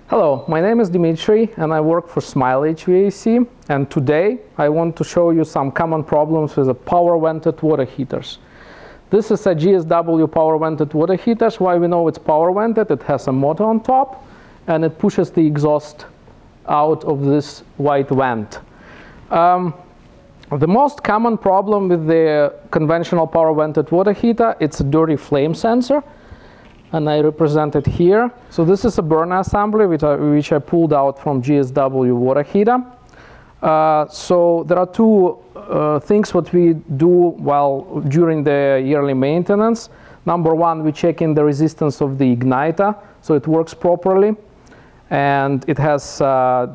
Hello, my name is Dimitri and I work for Smile HVAC, and today I want to show you some common problems with the power vented water heaters. This is a GSW power vented water heater. Why we know it's power vented? It has a motor on top and it pushes the exhaust out of this white vent. The most common problem with the conventional power vented water heater, it's a dirty flame sensor. And I represent it here. So this is a burner assembly which I pulled out from GSW water heater. So there are two things what we do during the yearly maintenance. Number one, we check in the resistance of the igniter so it works properly and it has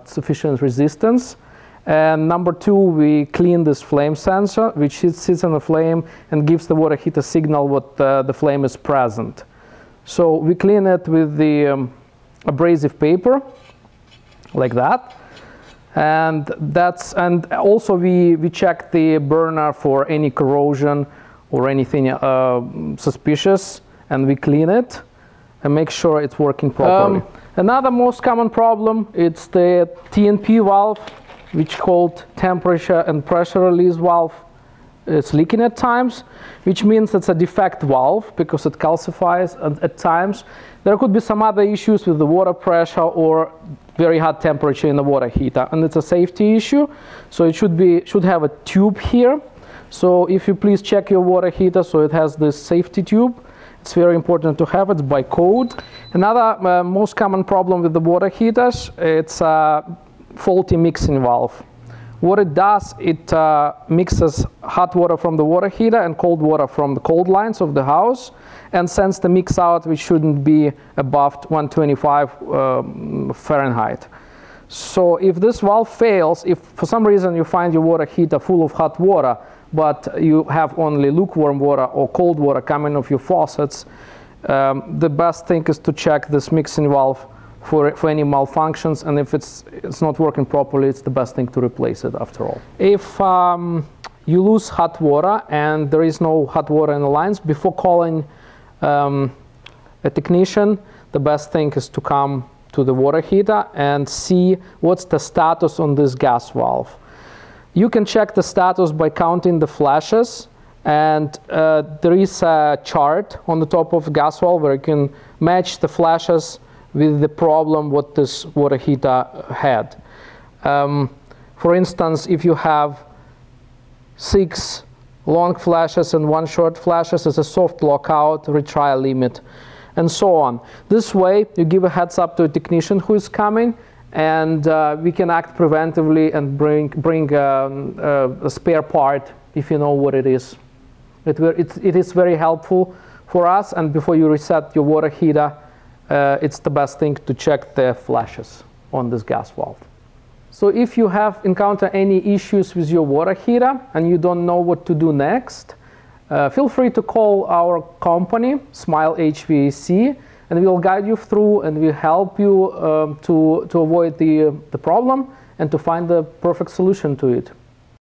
sufficient resistance. And number two, we clean this flame sensor which sits in the flame and gives the water heater signal what the flame is present. So we clean it with the abrasive paper, like that, and also we check the burner for any corrosion or anything suspicious, and we clean it and make sure it's working properly. Another most common problem, it's the TNP valve, which called temperature and pressure release valve. It's leaking at times, which means it's a defect valve because it calcifies at times. There could be some other issues with the water pressure or very hot temperature in the water heater, and it's a safety issue. So it should have a tube here. So if you please check your water heater, so it has this safety tube. It's very important to have it by code. Another most common problem with the water heaters, it's a faulty mixing valve. What it does, it mixes hot water from the water heater and cold water from the cold lines of the house and sends the mix out, which shouldn't be above 125 Fahrenheit. So if this valve fails, if for some reason you find your water heater full of hot water, but you have only lukewarm water or cold water coming off your faucets, the best thing is to check this mixing valve for any malfunctions, and if it's not working properly, it's the best thing to replace it after all. If you lose hot water and there is no hot water in the lines, before calling a technician, the best thing is to come to the water heater and see what's the status on this gas valve. You can check the status by counting the flashes, and there is a chart on the top of the gas valve where you can match the flashes with the problem what this water heater had. For instance, if you have 6 long flashes and 1 short flashes, it's a soft lockout, retry limit, and so on. This way, you give a heads up to a technician who is coming, and we can act preventively and bring a spare part if you know what it is. It is very helpful for us, and before you reset your water heater, it's the best thing to check the flashes on this gas valve. So if you have encountered any issues with your water heater and you don't know what to do next, feel free to call our company, Smile HVAC, and we'll guide you through and we'll help you to avoid the problem and to find the perfect solution to it.